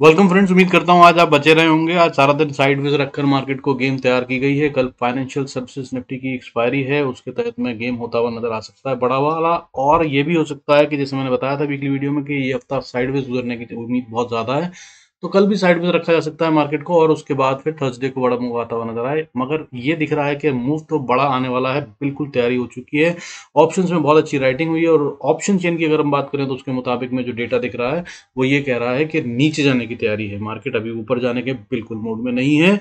Welcome friends, उम्मीद करता हूँ आज आप बचे रहे होंगे। आज सारा दिन साइडवेज रखकर मार्केट को गेम तैयार की गई है। कल फाइनेंशियल सर्विसेज निफ्टी की एक्सपायरी है, उसके तहत में गेम होता हुआ नजर आ सकता है बड़ा वाला। और ये भी हो सकता है कि जैसे मैंने बताया था वीकली वीडियो में कि ये हफ्ता साइडवेज गुजरने की उम्मीद बहुत ज्यादा है, तो कल भी साइडवेज रखा जा सकता है मार्केट को और उसके बाद फिर थर्सडे को बड़ा मूव आता हुआ नजर आए। मगर ये दिख रहा है कि मूव तो बड़ा आने वाला है, बिल्कुल तैयारी हो चुकी है। ऑप्शंस में बहुत अच्छी राइटिंग हुई है और ऑप्शन चेन की अगर हम बात करें तो उसके मुताबिक में जो डेटा दिख रहा है वो ये कह रहा है कि नीचे जाने की तैयारी है। मार्केट अभी ऊपर जाने के बिल्कुल मूड में नहीं है।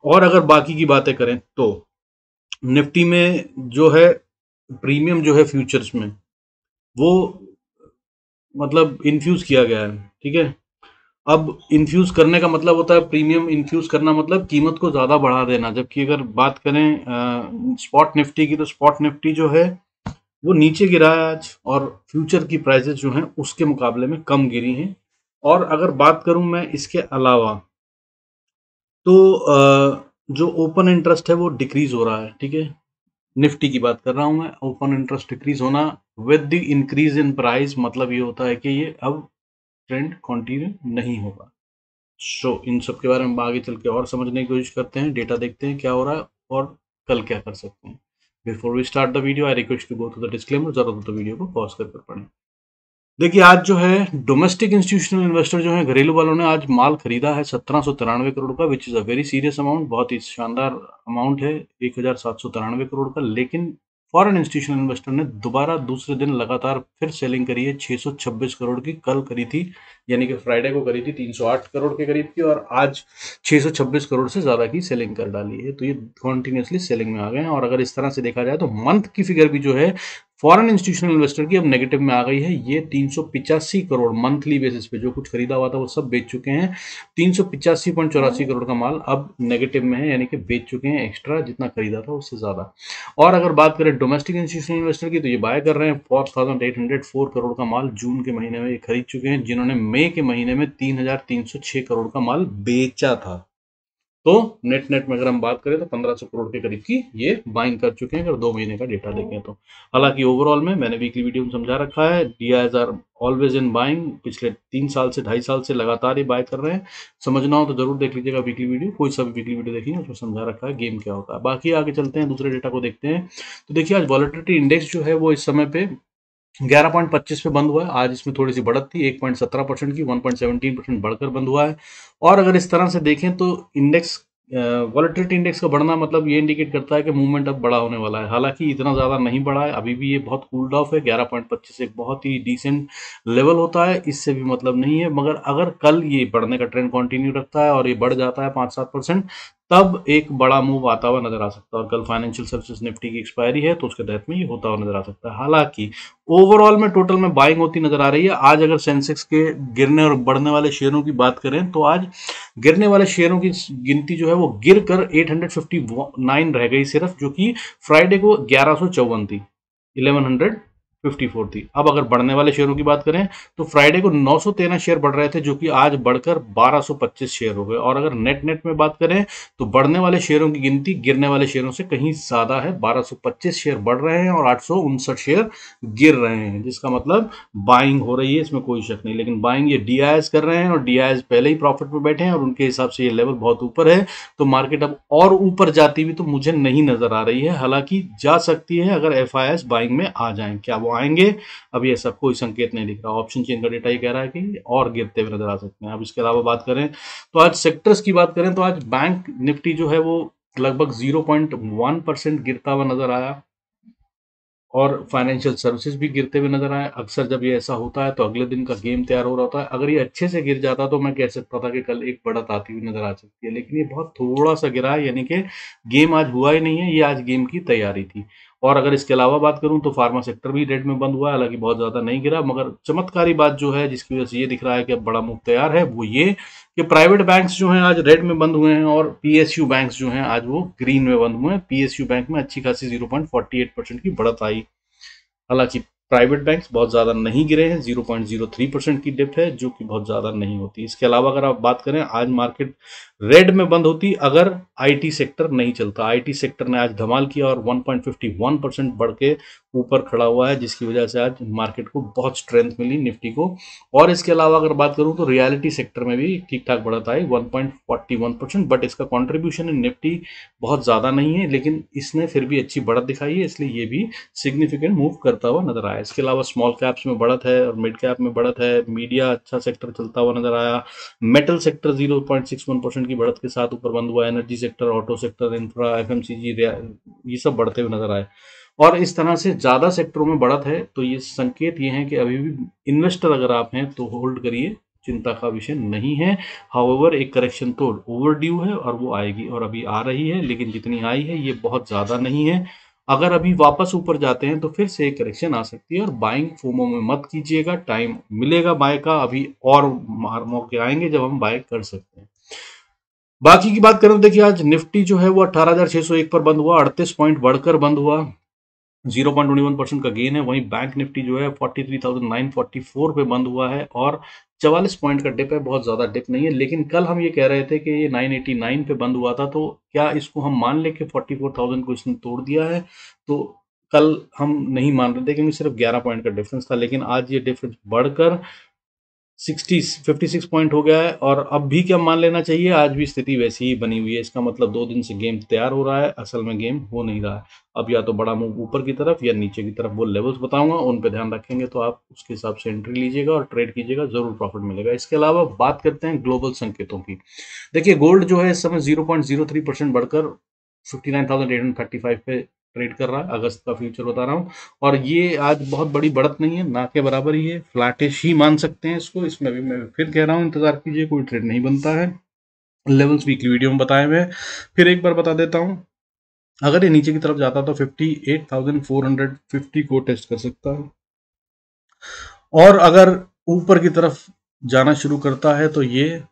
और अगर बाकी की बातें करें तो निफ्टी में जो है प्रीमियम जो है फ्यूचर्स में वो मतलब इन्फ्यूज किया गया है। ठीक है, अब इन्फ्यूज करने का मतलब होता है, प्रीमियम इन्फ्यूज करना मतलब कीमत को ज्यादा बढ़ा देना। जबकि अगर बात करें स्पॉट निफ्टी की, तो स्पॉट निफ्टी जो है वो नीचे गिरा है आज और फ्यूचर की प्राइसेस जो हैं उसके मुकाबले में कम गिरी हैं। और अगर बात करूं मैं इसके अलावा तो जो ओपन इंटरेस्ट है वो डिक्रीज हो रहा है। ठीक है, निफ्टी की बात कर रहा हूं मैं। ओपन इंटरेस्ट डिक्रीज होना with the increase in price मतलब ये होता है कि ये अब ट्रेंड कंटिन्यू नहीं होगा। इन सब के बारे में आगे चल के और समझने की कोशिश करते हैं, डेटा देखते हैं क्या हो रहा है और कल क्या कर सकते हैं। Before we start the video I request to go to the disclaimer. जरूरत हो तो वीडियो को पॉज कर पढ़ें। देखिए, आज जो है डोमेस्टिक इंस्टीट्यूशनल इन्वेस्टर जो है, घरेलू वालों ने आज माल खरीदा है 1793 करोड़ का, which is a very serious amount, बहुत ही शानदार अमाउंट है 1793 करोड़ का। लेकिन फॉरेन इंस्टीट्यूशनल इन्वेस्टर ने दोबारा दूसरे दिन लगातार फिर सेलिंग करी है 626 करोड़ की। कल करी थी, यानी कि फ्राइडे को करी थी 308 करोड़ के करीब की, और आज 626 करोड़ से ज्यादा की सेलिंग कर डाली है। तो ये कॉन्टिन्यूसली सेलिंग में आ गए हैं। और अगर इस तरह से देखा जाए तो मंथ की फिगर भी जो है फॉरेन इंस्टीट्यूशनल इन्वेस्टर की अब नेगेटिव में आ गई है। ये 385 करोड़ मंथली बेसिस पे जो कुछ खरीदा हुआ था वो सब बेच चुके हैं। 385.84 करोड़ का माल अब नेगेटिव में है, यानी कि बेच चुके हैं एक्स्ट्रा, जितना खरीदा था उससे ज्यादा। और अगर बात करें डोमेस्टिक इंस्टीट्यूशनल इन्वेस्टर की, तो ये बाय कर रहे हैं 4804 करोड़ का माल जून के महीने में ये खरीद चुके हैं, जिन्होंने मई के महीने में 3306 करोड़ का माल बेचा था। तो नेट नेट में अगर हम बात करें तो 1500 करोड़ के करीब की ये बाइंग कर चुके हैं, अगर 2 महीने का डेटा देखें तो। हालांकि ओवरऑल में मैंने वीकली वीडियो में समझा रखा है, DIIs are always in buying. पिछले 3 साल से 2.5 साल से लगातार ही बाय कर रहे हैं। समझना हो तो जरूर देख लीजिएगा वीकली वीडियो, कोई सा भी वीकली वीडियो देखिए, उसमें समझा रखा है गेम क्या होता है। बाकी आगे चलते हैं, दूसरे डेटा को देखते हैं। तो देखिए, आज वॉलेटिलिटी इंडेक्स जो है वो इस समय पे 11.25 पे बंद हुआ है। आज इसमें थोड़ी सी बढ़त थी 1.17% की, 1.17% बढ़कर बंद हुआ है। और अगर इस तरह से देखें तो इंडेक्स, वॉलेटिलिटी इंडेक्स का बढ़ना मतलब ये इंडिकेट करता है कि मूवमेंट अब बड़ा होने वाला है। हालांकि इतना ज़्यादा नहीं बढ़ा है, अभी भी ये बहुत कूल्ड ऑफ है। 11.25 एक बहुत ही डिसेंट लेवल होता है, इससे भी मतलब नहीं है। मगर अगर कल ये बढ़ने का ट्रेंड कंटिन्यू रखता है और ये बढ़ जाता है 5-7%, तब एक बड़ा मूव आता हुआ नजर आ सकता है। और कल फाइनेंशियल सर्विसेज निफ्टी की एक्सपायरी है, तो उसके तहत में ये होता हुआ नजर आ सकता है। हालांकि ओवरऑल में टोटल में बाइंग होती नजर आ रही है। आज अगर सेंसेक्स के गिरने और बढ़ने वाले शेयरों की बात करें तो आज गिरने वाले शेयरों की गिनती जो है वो गिर कर 859 रह गई सिर्फ, जो कि फ्राइडे को 1154 थी, 1154 थी। अब अगर बढ़ने वाले शेयरों की बात करें तो फ्राइडे को 913 शेयर बढ़ रहे थे, जो कि आज बढ़कर 1225 शेयर हो गए। और अगर नेट नेट में बात करें तो बढ़ने वाले शेयरों की गिनती गिरने वाले शेयरों से कहीं ज्यादा है, 1225 शेयर बढ़ रहे हैं और 859 शेयर गिर रहे हैं, जिसका मतलब बाइंग हो रही है, इसमें कोई शक नहीं। लेकिन बाइंग ये डीआईएस कर रहे हैं और डीआईएस पहले ही प्रॉफिट में बैठे हैं और उनके हिसाब से ये लेवल बहुत ऊपर है। तो मार्केट अब और ऊपर जाती हुई तो मुझे नहीं नजर आ रही है। हालांकि जा सकती है अगर एफआईएस बाइंग में आ जाए। क्या वो आएंगे? अभी ऐसा कोई संकेत नहीं दिख रहा। ऑप्शन चेन का डेटा ये कह रहा है कि और गिरते हुए नजर आ सकते हैं। अब इसके अलावा बात करें तो आज सेक्टर्स की बात करें तो आज बैंक निफ्टी जो है वो लगभग 0.1% गिरता हुआ नजर आया और फाइनेंशियल सर्विसेज भी गिरते हुए नजर आए। अक्सर जब ये ऐसा होता है तो अगले दिन का गेम तैयार हो रहा होता है। अगर ये अच्छे से गिर जाता तो मैं कह सकता था कि कल एक बढ़त आती हुई नजर आ सकती है, लेकिन ये बहुत थोड़ा सा गिरा है, यानी कि गेम आज हुआ ही नहीं है, ये आज गेम की तैयारी थी। और अगर इसके अलावा बात करूं तो फार्मा सेक्टर भी रेड में बंद हुआ है, हालांकि बहुत ज्यादा नहीं गिरा। मगर चमत्कारी बात जो है जिसकी वजह से ये दिख रहा है कि अब बड़ा मूव तैयार है, वो ये कि प्राइवेट बैंक्स जो हैं आज रेड में बंद हुए हैं और पीएसयू बैंक्स जो हैं आज वो ग्रीन में बंद हुए हैं। पीएसयू बैंक में अच्छी खासी 0.48% की बढ़त आई। हालांकि प्राइवेट बैंक्स बहुत ज़्यादा नहीं गिरे हैं, 0.03% की डिप है जो कि बहुत ज़्यादा नहीं होती। इसके अलावा अगर आप बात करें, आज मार्केट रेड में बंद होती अगर आईटी सेक्टर नहीं चलता। आईटी सेक्टर ने आज धमाल किया और 1.51% बढ़ के ऊपर खड़ा हुआ है, जिसकी वजह से आज मार्केट को बहुत स्ट्रेंथ मिली निफ्टी को। और इसके अलावा अगर बात करूं तो रियलिटी सेक्टर में भी ठीक ठाक बढ़त आई 1.41%, बट इसका कॉन्ट्रीब्यूशन इन निफ्टी बहुत ज़्यादा नहीं है, लेकिन इसने फिर भी अच्छी बढ़त दिखाई है, इसलिए ये भी सिग्निफिकेंट मूव करता हुआ नजर आया। इसके अलावा स्मॉल कैप्स में बढ़त है और मिड कैप में बढ़त है। मीडिया अच्छा सेक्टर चलता हुआ नजर आया। मेटल सेक्टर 0.61% की बढ़त के साथ ऊपर बंद हुआ। Energy sector, auto sector, infra, FMCG ये सब बढ़ते हुए नजर आए। और इस तरह से ज्यादा सेक्टरों में बढ़त है, तो ये संकेत ये है कि अभी भी इन्वेस्टर अगर आप हैं तो होल्ड करिए, चिंता का विषय नहीं है। हाउएवर एक करेक्शन तो ओवरड्यू है और वो आएगी और अभी आ रही है, लेकिन जितनी आई है ये बहुत ज्यादा नहीं है। अगर अभी वापस ऊपर जाते हैं तो फिर से एक करेक्शन आ सकती है और बाइंग फोमो में मत कीजिएगा, टाइम मिलेगा बाय का, अभी और मौके आएंगे जब हम बाय कर सकते हैं। बाकी की बात करें तो देखिए, आज निफ्टी जो है वो 18,601 पर बंद हुआ, 38 पॉइंट बढ़कर बंद हुआ, 0.21% का गेन है। वहीं बैंक निफ्टी जो है 43,944 पे बंद हुआ है और 44 पॉइंट का डिप है, बहुत ज्यादा डिप नहीं है। लेकिन कल हम ये कह रहे थे कि ये 989 पे बंद हुआ था, तो क्या इसको हम मान लें कि 44,000 को इसने तोड़ दिया है? तो कल हम नहीं मान रहे थे क्योंकि सिर्फ 11 पॉइंट का डिफरेंस था, लेकिन आज ये डिफरेंस बढ़कर 56 पॉइंट हो गया है। और अब भी क्या मान लेना चाहिए, आज भी स्थिति वैसी ही बनी हुई है। इसका मतलब 2 दिन से गेम तैयार हो रहा है, असल में गेम हो नहीं रहा है। अब या तो बड़ा मूव ऊपर की तरफ या नीचे की तरफ, वो लेवल्स बताऊंगा, उन पे ध्यान रखेंगे तो आप उसके हिसाब से एंट्री लीजिएगा और ट्रेड कीजिएगा, जरूर प्रॉफिट मिलेगा। इसके अलावा बात करते हैं ग्लोबल संकेतों की। देखिए, गोल्ड जो है इस समय 0.03% बढ़कर 59,835 पे ट्रेड कर रहा है, अगस्त का फ्यूचर बता रहा हूँ। और ये आज बहुत बड़ी बढ़त नहीं है, ना के बराबर ही है, फ्लैटिश ही मान सकते हैं इसको। इसमें भी मैं फिर कह रहा हूँ, इंतजार कीजिए, कोई ट्रेड नहीं बनता है। लेवल्स वीकली वीडियो में बताए हुए हैं, फिर एक बार बता देता हूँ। अगर ये नीचे की तरफ जाता तो 58,450 को टेस्ट कर सकता है, और अगर ऊपर की तरफ जाना शुरू करता है तो ये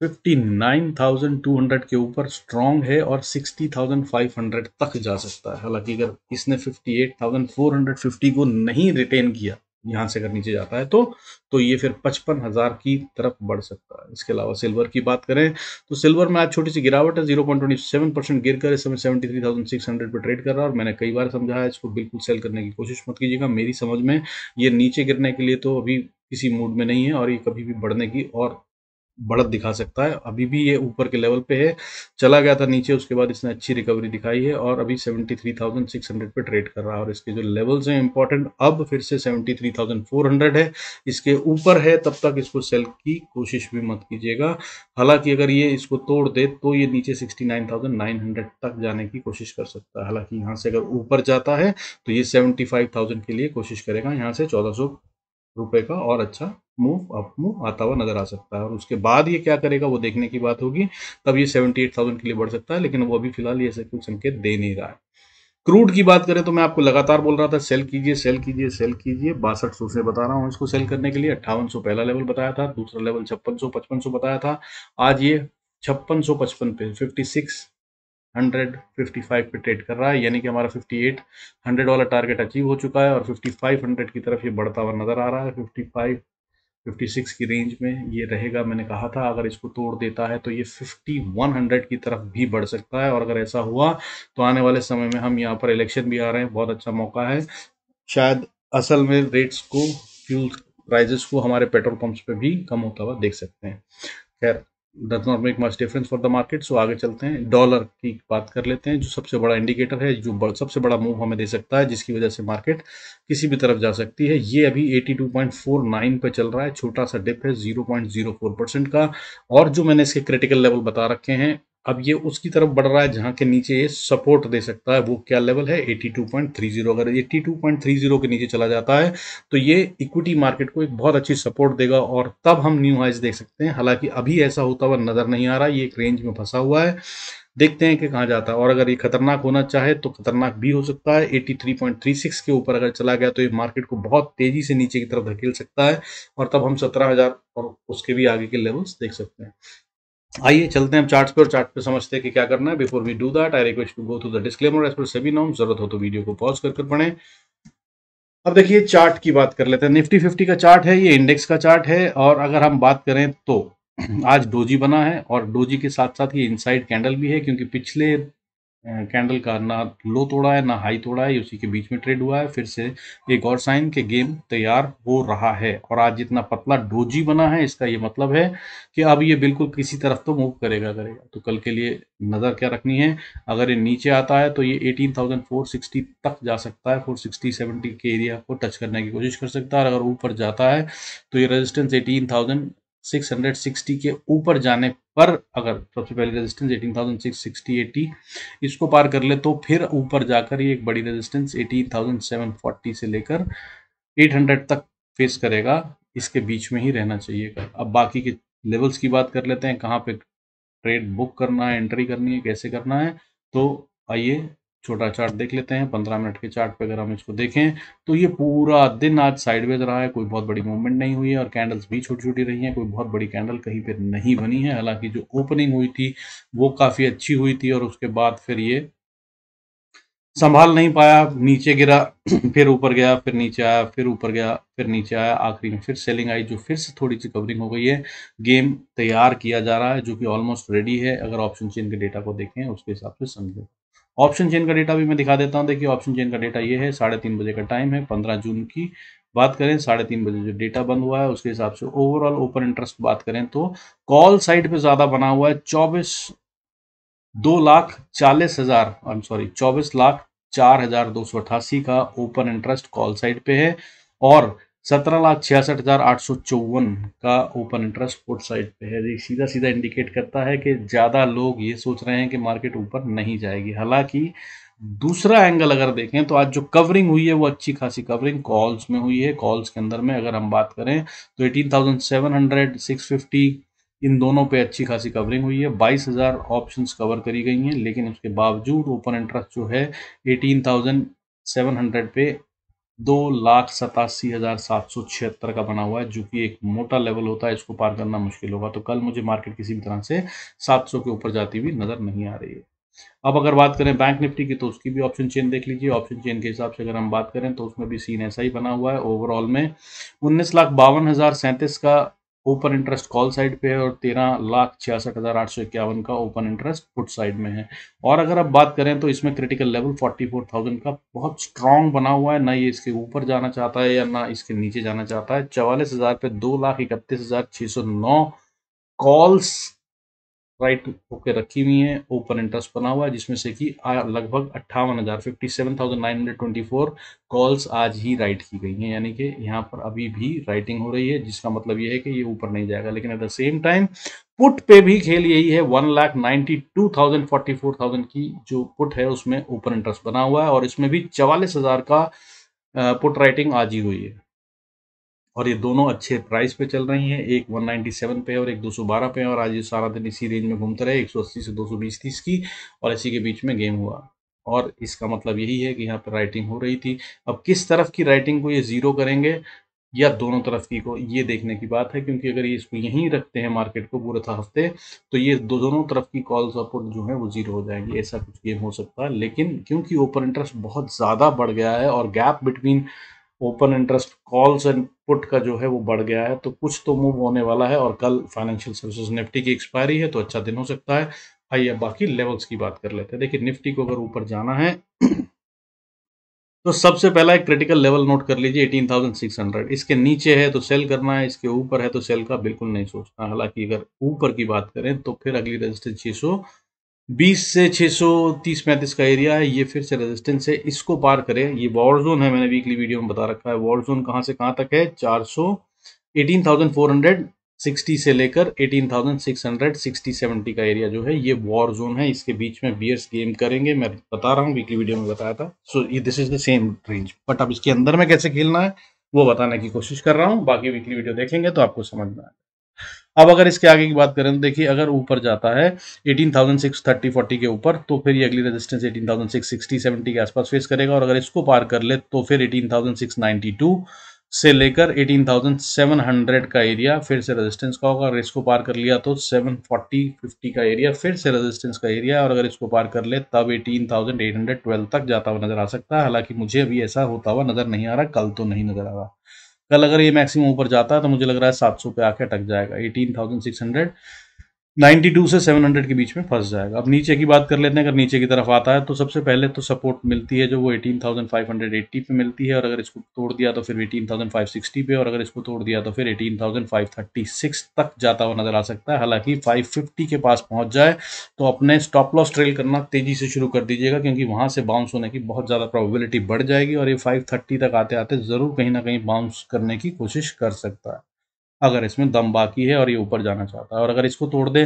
59,200 के ऊपर स्ट्रांग है और 60,500 तक जा सकता है। हालांकि अगर इसने 58,450 को नहीं रिटेन किया, यहां से अगर नीचे जाता है तो ये फिर 55,000 की तरफ बढ़ सकता है। इसके अलावा सिल्वर की बात करें तो सिल्वर में आज छोटी सी गिरावट है, 0.27% गिर कर इस समय 73,600 पे ट्रेड कर रहा है। और मैंने कई बार समझाया, इसको बिल्कुल सेल करने की कोशिश मत कीजिएगा। मेरी समझ में ये नीचे गिरने के लिए तो अभी किसी मूड में नहीं है, और ये कभी भी बढ़ने की और बढ़त दिखा सकता है। अभी भी ये ऊपर के लेवल पे है, चला गया था नीचे, उसके बाद इसने अच्छी रिकवरी दिखाई है और अभी 73,600 पे ट्रेड कर रहा है। और इसके जो लेवल्स हैं इंपॉर्टेंट, अब फिर से 73,400 है, इसके ऊपर है, तब तक इसको सेल की कोशिश भी मत कीजिएगा। हालांकि अगर ये इसको तोड़ दे तो ये नीचे 69,900 तक जाने की कोशिश कर सकता है। हालांकि यहाँ से अगर ऊपर जाता है तो ये 75,000 के लिए कोशिश करेगा, यहाँ से 1,400 रुपए का और अच्छा मूव अप मूव आता हुआ नजर आ सकता है। और उसके बाद ये क्या करेगा वो देखने की बात होगी, तब ये 78,000 के लिए बढ़ सकता है, लेकिन वो अभी फिलहाल ये ऐसे कुछ संकेत दे नहीं रहा है। क्रूड की बात करें तो मैं आपको लगातार बोल रहा था, सेल कीजिए सेल कीजिए सेल कीजिए, 6200 से बता रहा हूँ इसको सेल करने के लिए। 5800 पहला लेवल बताया था, दूसरा लेवल 5600 बताया था। आज ये 5655 पे 5655 पे ट्रेड कर रहा है, यानी कि हमारा 5800 वाला टारगेट अचीव हो चुका है और 5500 की तरफ ये बढ़ता हुआ नजर आ रहा है। 56 की रेंज में ये रहेगा। मैंने कहा था अगर इसको तोड़ देता है तो ये 5100 की तरफ भी बढ़ सकता है, और अगर ऐसा हुआ तो आने वाले समय में, हम यहाँ पर इलेक्शन भी आ रहे हैं, बहुत अच्छा मौका है, शायद असल में रेट्स को, फ्यूल प्राइजेस को हमारे पेट्रोल पंप्स पे भी कम होता हुआ देख सकते हैं। खैर, does not make much difference for the market. So आगे चलते हैं, डॉलर की बात कर लेते हैं, जो सबसे बड़ा इंडिकेटर है, जो सबसे बड़ा मूव हमें दे सकता है, जिसकी वजह से मार्केट किसी भी तरफ जा सकती है। ये अभी 82.49 पे चल रहा है, छोटा सा डिप है 0.04% का। और जो मैंने इसके क्रिटिकल लेवल बता रखे हैं, अब ये उसकी तरफ बढ़ रहा है जहां के नीचे ये सपोर्ट दे सकता है। वो क्या लेवल है? 82.30। अगर 82.30 के नीचे चला जाता है तो ये इक्विटी मार्केट को एक बहुत अच्छी सपोर्ट देगा और तब हम न्यू हाइज देख सकते हैं। हालांकि अभी ऐसा होता हुआ नजर नहीं आ रहा, ये एक रेंज में फंसा हुआ है, देखते हैं कि कहाँ जाता है। और अगर ये खतरनाक होना चाहे तो खतरनाक भी हो सकता है, 83.36 के ऊपर अगर चला गया तो ये मार्केट को बहुत तेजी से नीचे की तरफ धकेल सकता है, और तब हम 17,000 और उसके भी आगे के लेवल्स देख सकते हैं। आइए चलते हैं हम चार्ट्स पे, और चार्ट पे समझते हैं कि क्या करना है। Before we do that, I request to go through the disclaimer as per SEBI norms. जरूरत हो तो वीडियो को पॉज कर पढ़ें। अब देखिए चार्ट की बात कर लेते हैं। निफ्टी 50 का चार्ट है, ये इंडेक्स का चार्ट है। और अगर हम बात करें तो आज डोजी बना है और डोजी के साथ साथ ये इनसाइड कैंडल भी है, क्योंकि पिछले कैंडल का ना लो तोड़ा है ना हाई तोड़ा है, उसी के बीच में ट्रेड हुआ है। फिर से एक और साइन के गेम तैयार हो रहा है। और आज जितना पतला डोजी बना है, इसका ये मतलब है कि अब ये बिल्कुल किसी तरफ तो मूव करेगा करेगा। तो कल के लिए नज़र क्या रखनी है, अगर ये नीचे आता है तो ये 18,460 तक जा सकता है, 460-70 के एरिया को टच करने की कोशिश कर सकता है। और अगर ऊपर जाता है तो ये रेजिस्टेंस 18,660 के ऊपर जाने पर, अगर सबसे पहले रेजिस्टेंस 18,660-80 इसको पार कर ले, तो फिर ऊपर जाकर ये एक बड़ी रेजिस्टेंस 18,740 से लेकर 800 तक फेस करेगा। इसके बीच में ही रहना चाहिए। अब बाकी के लेवल्स की बात कर लेते हैं, कहाँ पे ट्रेड बुक करना है, एंट्री करनी है, कैसे करना है। तो आइए छोटा चार्ट देख लेते हैं। 15 मिनट के चार्ट पे अगर हम इसको देखें तो ये पूरा दिन आज साइडवेज रहा है, कोई बहुत बड़ी मूवमेंट नहीं हुई है और कैंडल्स भी छोटी छोटी रही हैं, कोई बहुत बड़ी कैंडल कहीं पे नहीं बनी है। हालांकि जो ओपनिंग हुई थी वो काफ़ी अच्छी हुई थी और उसके बाद फिर ये संभाल नहीं पाया, नीचे गिरा, फिर ऊपर गया, फिर नीचे आया, फिर ऊपर गया, फिर नीचे आया, आखिरी में फिर सेलिंग आई, जो फिर से थोड़ी सी कवरिंग हो गई है। गेम तैयार किया जा रहा है जो कि ऑलमोस्ट रेडी है। अगर ऑप्शन चेन के डेटा को देखें उसके हिसाब से समझें। ऑप्शन चेन का डेटा भी मैं दिखा देता हूँ। देखिए ऑप्शन चेन का डेटा ये है, 3:30 बजे का टाइम है, 15 जून की बात करें, 3:30 बजे जो डेटा बंद हुआ है उसके हिसाब से ओवरऑल ओपन इंटरेस्ट बात करें तो कॉल साइड पे ज्यादा बना हुआ है। 24,04,288 का ओपन इंटरेस्ट कॉल साइड पे है और 17,66,854 का ओपन इंटरेस्ट पुट साइड पे है। ये सीधा सीधा इंडिकेट करता है कि ज़्यादा लोग ये सोच रहे हैं कि मार्केट ऊपर नहीं जाएगी। हालांकि दूसरा एंगल अगर देखें तो आज जो कवरिंग हुई है वो अच्छी खासी कवरिंग कॉल्स में हुई है। कॉल्स के अंदर में अगर हम बात करें तो 18,700, 650 इन दोनों पे अच्छी खासी कवरिंग हुई है। 22,000 ऑप्शंस कवर करी गई हैं, लेकिन उसके बावजूद ओपन इंटरेस्ट जो है 18,700 पे 2,87,776 का बना हुआ है, जो कि एक मोटा लेवल होता है। इसको पार करना मुश्किल होगा। तो कल मुझे मार्केट किसी भी तरह से 700 के ऊपर जाती हुई नजर नहीं आ रही है। अब अगर बात करें बैंक निफ्टी की तो उसकी भी ऑप्शन चेन देख लीजिए। ऑप्शन चेन के हिसाब से अगर हम बात करें तो उसमें भी सीन ऐसा ही बना हुआ है। ओवरऑल में 19,52,037 का ओपन इंटरेस्ट कॉल साइड पे है और 13,66,851 का ओपन इंटरेस्ट पुट साइड में है। और अगर अब बात करें तो इसमें क्रिटिकल लेवल 44,000 का बहुत स्ट्रांग बना हुआ है। ना ये इसके ऊपर जाना चाहता है या ना इसके नीचे जाना चाहता है। 44,000 पे 2,31,609 कॉल्स राइट होके रखी हुई है, ओपन इंटरेस्ट बना हुआ है, जिसमें से कि लगभग 58,000 57,924 कॉल्स आज ही राइट की गई हैं। यानी कि यहाँ पर अभी भी राइटिंग हो रही है, जिसका मतलब ये है कि ये ऊपर नहीं जाएगा। लेकिन at the same time put पे भी खेल यही है। 1,92,000 44,000 की जो पुट है उसमें ओपन इंटरेस्ट बना हुआ है और इसमें भी 44,000 का पुट राइटिंग आज ही हुई है। और ये दोनों अच्छे प्राइस पे चल रही हैं, एक 197 पे और एक 212 पे, और आज ये सारा दिन इसी रेंज में घूमते रहे, 180 से 220-30 की, और इसी के बीच में गेम हुआ। और इसका मतलब यही है कि यहाँ पर राइटिंग हो रही थी। अब किस तरफ की राइटिंग को ये जीरो करेंगे या दोनों तरफ की को, ये देखने की बात है। क्योंकि अगर ये इसको यहीं रखते हैं मार्केट को पूरे हफ्ते, तो ये दोनों तरफ की कॉल्स और पुट जो है वो जीरो हो जाएंगी। ऐसा कुछ गेम हो सकता है। लेकिन क्योंकि ओपन इंटरेस्ट बहुत ज़्यादा बढ़ गया है और gap between open interest calls and put का जो है वो बढ़ गया है, तो कुछ तो मूव होने वाला है। और कल फाइनेंशियल सर्विसेज निफ्टी की एक्सपायरी है, तो अच्छा दिन हो सकता है। आइए बाकी लेवल्स की बात कर लेते हैं। देखिए निफ्टी को अगर ऊपर जाना है तो सबसे पहला एक क्रिटिकल लेवल नोट कर लीजिए 18,600। इसके नीचे है तो सेल करना है, इसके ऊपर है तो सेल का बिल्कुल नहीं सोचना। हालांकि अगर ऊपर की बात करें तो फिर अगली रेजिस्टेंस 620 से 630-35 का एरिया है, ये फिर से रेजिस्टेंस है। इसको पार करें, ये वॉर जोन है, मैंने वीकली वीडियो में बता रखा है। वॉर जोन कहाँ से कहाँ तक है, 18,460 से लेकर 18,660-70 का एरिया जो है ये वॉर जोन है। इसके बीच में बियर्स गेम करेंगे, मैं बता रहा हूँ, वीकली वीडियो में बताया था। So this is the same range, but अब इसके अंदर में कैसे खेलना है वो बताने की कोशिश कर रहा हूँ। बाकी वीकली वीडियो देखेंगे तो आपको समझ में आएगा। अब अगर इसके आगे की बात करें तो देखिए अगर ऊपर जाता है 18,630-40 के ऊपर, तो फिर ये अगली रेजिस्टेंस 18,660-70 के आसपास फेस करेगा। और अगर इसको पार कर ले तो फिर 18,692 से लेकर 18,700 का एरिया फिर से रेजिस्टेंस का होगा। अगर इसको पार कर लिया तो 740-50 का एरिया फिर से रेजिस्टेंस का एरिया है, और अगर इसको पार कर ले तब 18,812 तक जाता हुआ नजर आ सकता है। हालांकि मुझे अभी ऐसा होता हुआ नजर नहीं आ रहा, कल तो नहीं नजर आ रहा। कल अगर ये मैक्सिमम ऊपर जाता है तो मुझे लग रहा है 700 पे आके अटक जाएगा। 18,600 92 से 700 के बीच में फंस जाएगा। अब नीचे की बात कर लेते हैं। अगर नीचे की तरफ आता है तो सबसे पहले तो सपोर्ट मिलती है जो वो 18,580 पे मिलती है, और अगर इसको तोड़ दिया तो फिर 18,560 पे, और अगर इसको तोड़ दिया तो फिर 18,536 तक जाता हुआ नजर आ सकता है। हालांकि 550 के पास पहुंच जाए तो अपने स्टॉप लॉस ट्रेल करना तेजी से शुरू कर दीजिएगा, क्योंकि वहां से बाउंस होने की बहुत ज्यादा प्रोबेबिलिटी बढ़ जाएगी, और ये 530 तक आते आते जरूर कहीं ना कहीं बाउंस करने की कोशिश कर सकता है अगर इसमें दम बाकी है और ये ऊपर जाना चाहता है। और अगर इसको तोड़ दे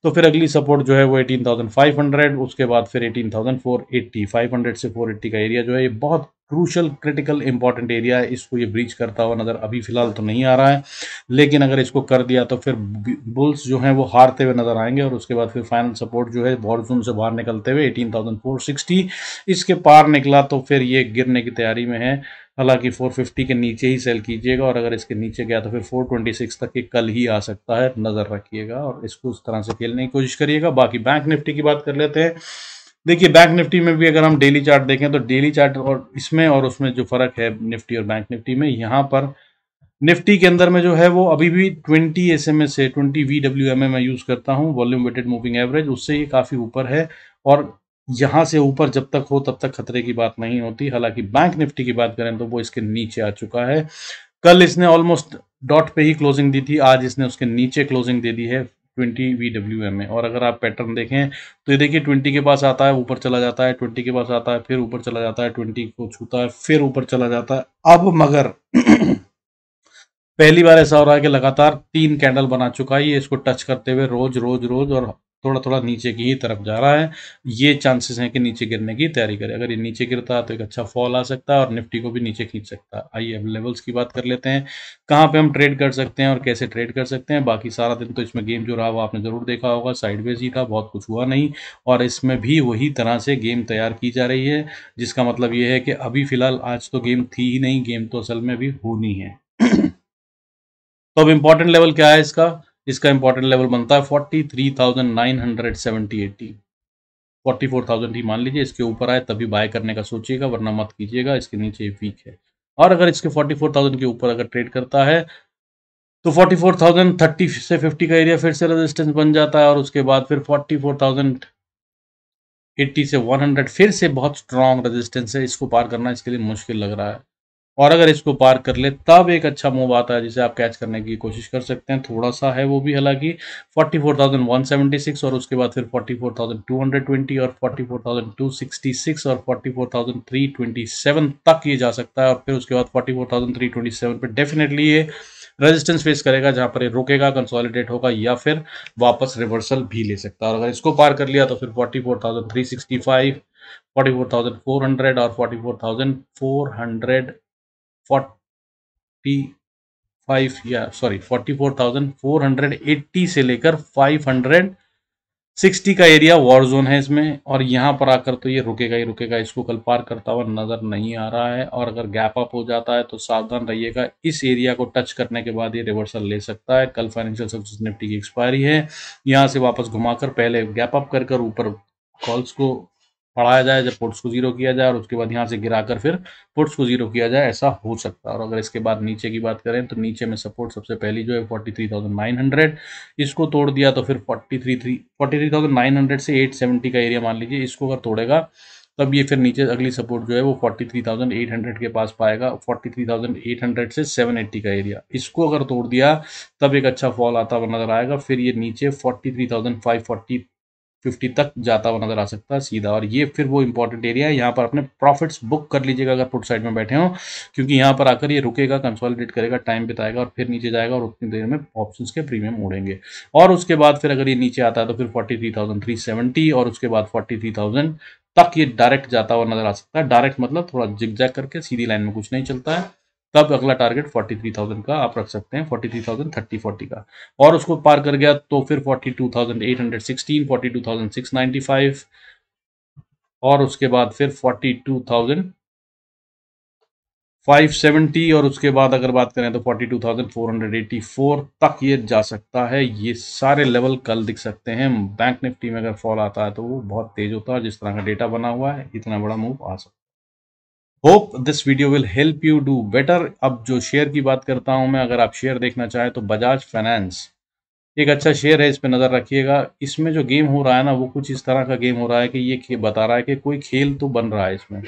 तो फिर अगली सपोर्ट जो है वो 18,500, उसके बाद फिर 18,480। 500 से 480 का एरिया जो है ये बहुत क्रूशल क्रिटिकल इंपॉर्टेंट एरिया है। इसको ये ब्रीच करता हुआ नजर अभी फिलहाल तो नहीं आ रहा है, लेकिन अगर इसको कर दिया तो फिर बुल्स जो हैं वो हारते हुए नजर आएंगे, और उसके बाद फिर फाइनल सपोर्ट जो है वॉर जोन से बाहर निकलते हुए 18,460 इसके पार निकला तो फिर ये गिरने की तैयारी में है। हालांकि 450 के नीचे ही सेल कीजिएगा, और अगर इसके नीचे गया तो फिर 426 तक ये कल ही आ सकता है, नजर रखिएगा और इसको उस तरह से खेलने की कोशिश करिएगा। बाकी बैंक निफ्टी की बात कर लेते हैं। देखिए बैंक निफ्टी में भी अगर हम डेली चार्ट देखें तो डेली चार्ट और इसमें और उसमें जो फर्क है निफ्टी और बैंक निफ्टी में, यहाँ पर निफ्टी के अंदर में जो है वो अभी भी 20 SMA से 20 VWM मैं यूज करता हूँ, वॉल्यूम वेटेड मूविंग एवरेज, उससे ये काफी ऊपर है, और यहां से ऊपर जब तक हो तब तक खतरे की बात नहीं होती। हालांकि बैंक निफ्टी की बात करें तो वो इसके नीचे आ चुका है। कल इसने ऑलमोस्ट डॉट पे ही क्लोजिंग दी थी, आज इसने उसके नीचे क्लोजिंग दे दी है 20 VWM में। और अगर आप पैटर्न देखें तो ये देखिए 20 के पास आता है ऊपर चला जाता है, 20 के पास आता है फिर ऊपर चला जाता है, 20 को छूता है फिर ऊपर चला जाता है। अब मगर पहली बार ऐसा हो रहा है कि लगातार 3 कैंडल बना चुका है ये, इसको टच करते हुए रोज रोज रोज, और थोड़ा थोड़ा नीचे की ही तरफ जा रहा है। ये चांसेस हैं कि नीचे गिरने की तैयारी करे। अगर ये नीचे गिरता है तो एक अच्छा फॉल आ सकता है और निफ्टी को भी नीचे खींच सकता है। आइए अब लेवल्स की बात कर लेते हैं, कहाँ पे हम ट्रेड कर सकते हैं और कैसे ट्रेड कर सकते हैं। बाकी सारा दिन तो इसमें गेम जो रहा वो आपने जरूर देखा होगा, साइडवेज ही था, बहुत कुछ हुआ नहीं, और इसमें भी वही तरह से गेम तैयार की जा रही है, जिसका मतलब ये है कि अभी फिलहाल आज तो गेम थी ही नहीं, गेम तो असल में भी होनी है। तो अब इंपॉर्टेंट लेवल क्या है इसका? इसका इंपॉर्टेंट लेवल बनता है 43,970-80। 44,000 ही मान लीजिए, इसके ऊपर आए तभी बाय करने का सोचिएगा, वरना मत कीजिएगा, इसके नीचे वीक है। और अगर इसके 44,000 के ऊपर अगर ट्रेड करता है तो 44,030 से 50 का एरिया फिर से रेजिस्टेंस बन जाता है, और उसके बाद फिर 44,080 से 100 फिर से बहुत स्ट्रॉन्ग रेजिस्टेंस है। इसको पार करना इसके लिए मुश्किल लग रहा है, और अगर इसको पार कर ले तब एक अच्छा मूव आता है जिसे आप कैच करने की कोशिश कर सकते हैं। थोड़ा सा है वो भी, हालांकि 44,176, और उसके बाद फिर 44,220 और 44,266 और 44,327 तक ये जा सकता है, और फिर उसके बाद 44,327 पे डेफिनेटली ये रेजिस्टेंस फेस करेगा, जहां पर ये रुकेगा, कंसोलिडेट होगा, या फिर वापस रिवर्सल भी ले सकता है। और अगर इसको पार कर लिया तो फिर 44,365, 44,400 और 44,480 से लेकर 560 का एरिया वॉर जोन है इसमें, और यहां पर आकर तो ये रुकेगा ही रुकेगा, इसको कल पार करता हुआ नजर नहीं आ रहा है। और अगर गैप अप हो जाता है तो सावधान रहिएगा, इस एरिया को टच करने के बाद ये रिवर्सल ले सकता है। कल फाइनेंशियल सर्विसेज निफ्टी की एक्सपायरी है, यहां से वापस घुमाकर पहले गैप अप कर ऊपर कॉल्स को बढ़ाया जाए, जब पुट्स को जीरो किया जाए, और उसके बाद यहाँ से गिराकर फिर पुट्स को जीरो किया जाए, ऐसा हो सकता है। और अगर इसके बाद नीचे की बात करें तो नीचे में सपोर्ट सबसे पहली जो है 43,900, इसको तोड़ दिया तो फिर 43,900 से 870 का एरिया मान लीजिए, इसको अगर तोड़ेगा तब ये फिर नीचे अगली सपोर्ट जो है वो 43,800 के पास पाएगा। 43,800 से 780 का एरिया, इसको अगर तोड़ दिया तब एक अच्छा फॉल आता हुआ नजर आएगा, फिर ये नीचे 43,540 50 तक जाता हुआ नजर आ सकता है सीधा, और ये फिर वो इंपॉर्टेंट एरिया है, यहाँ पर अपने प्रॉफिट्स बुक कर लीजिएगा अगर पुट साइड में बैठे हो, क्योंकि यहाँ पर आकर ये रुकेगा, कंसोलिडेट करेगा, टाइम बिताएगा और फिर नीचे जाएगा, और उतनी देर में ऑप्शंस के प्रीमियम उड़ेंगे। और उसके बाद फिर अगर ये नीचे आता है तो फिर 43,370 और उसके बाद 43,000 तक ये डायरेक्ट जाता हुआ नजर आ सकता है। डायरेक्ट मतलब थोड़ा जिगजैग करके, सीधी लाइन में कुछ नहीं चलता है, तब अगला टारगेट 43,000 का आप रख सकते हैं, 43,030-40 का। और उसको पार कर गया तो फिर 42,816, 42,695 और उसके बाद फिर 42,500 570 और उसके बाद अगर बात करें तो 42,484 तक ये जा सकता है। ये सारे लेवल कल दिख सकते हैं। बैंक निफ्टी में अगर फॉल आता है तो वो बहुत तेज होता है। जिस तरह का डेटा बना हुआ है इतना बड़ा मूव आ सकता है। Hope this video will help you do better. अब जो शेयर की बात करता हूं मैं, अगर आप शेयर देखना चाहें तो बजाज फाइनेंस एक अच्छा शेयर है, इस पे नज़र रखिएगा। इसमें जो गेम हो रहा है ना वो कुछ इस तरह का गेम हो रहा है कि ये बता रहा है कि कोई खेल तो बन रहा है इसमें,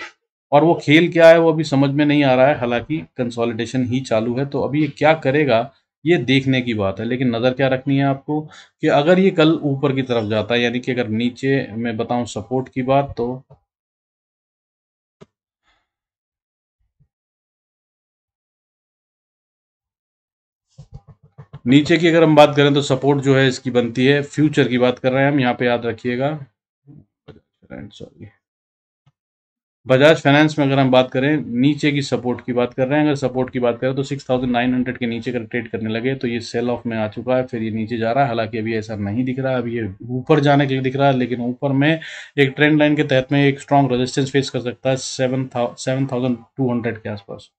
और वो खेल क्या है वो अभी समझ में नहीं आ रहा है। हालांकि कंसोलिडेशन ही चालू है, तो अभी ये क्या करेगा ये देखने की बात है। लेकिन नज़र क्या रखनी है आपको कि अगर ये कल ऊपर की तरफ जाता है, यानी कि अगर नीचे मैं बताऊं सपोर्ट की बात, तो नीचे की अगर हम बात करें तो सपोर्ट जो है इसकी बनती है, फ्यूचर की बात कर रहे हैं हम यहाँ पे, याद रखिएगा। सॉरी, बजाज फाइनेंस में अगर हम बात करें नीचे की सपोर्ट की बात कर रहे हैं, अगर सपोर्ट की बात करें तो 6,900 के नीचे अगर ट्रेड करने लगे तो ये सेल ऑफ में आ चुका है, फिर ये नीचे जा रहा है। हालांकि अभी ऐसा नहीं दिख रहा है, अभी ये ऊपर जाने के लिए दिख रहा है, लेकिन ऊपर में एक ट्रेंड लाइन के तहत में एक स्ट्रॉन्ग रेजिस्टेंस फेस कर सकता है 7,200 के आसपास।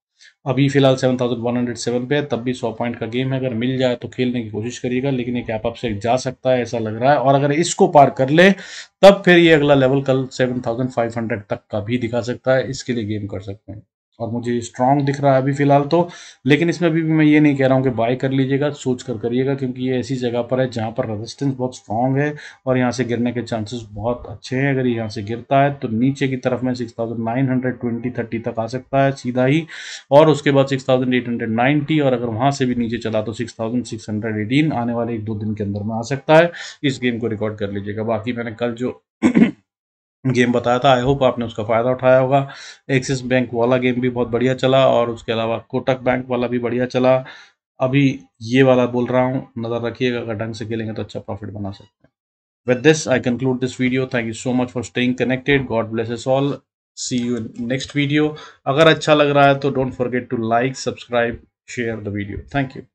अभी फिलहाल 7,107 पे है, तब भी 100 पॉइंट का गेम है। अगर मिल जाए तो खेलने की कोशिश करिएगा, लेकिन ये कैप अप से जा सकता है ऐसा लग रहा है। और अगर इसको पार कर ले तब फिर ये अगला लेवल कल 7,500 तक का भी दिखा सकता है, इसके लिए गेम कर सकते हैं। और मुझे स्ट्रांग दिख रहा है अभी फिलहाल तो। लेकिन इसमें भी मैं ये नहीं कह रहा हूँ कि बाय कर लीजिएगा, सोच कर करिएगा, क्योंकि ये ऐसी जगह पर है जहाँ पर रेजिस्टेंस बहुत स्ट्रांग है और यहाँ से गिरने के चांसेस बहुत अच्छे हैं। अगर ये यहाँ से गिरता है तो नीचे की तरफ में 6,920-30 तक आ सकता है सीधा ही, और उसके बाद 6,890, और अगर वहाँ से भी नीचे चला तो 6,618 आने वाले 1-2 दिन के अंदर में आ सकता है। इस गेम को रिकॉर्ड कर लीजिएगा। बाकी मैंने कल जो गेम बताया था, आई होप आपने उसका फ़ायदा उठाया होगा। एक्सिस बैंक वाला गेम भी बहुत बढ़िया चला, और उसके अलावा कोटक बैंक वाला भी बढ़िया चला। अभी ये वाला बोल रहा हूँ, नज़र रखिएगा, अगर ढंग से खेलेंगे तो अच्छा प्रॉफिट बना सकते हैं। With this, I conclude this video. Thank you so much for staying connected. God bless us all. See you in next video. अगर अच्छा लग रहा है तो don't forget to like, subscribe, share the video. Thank you.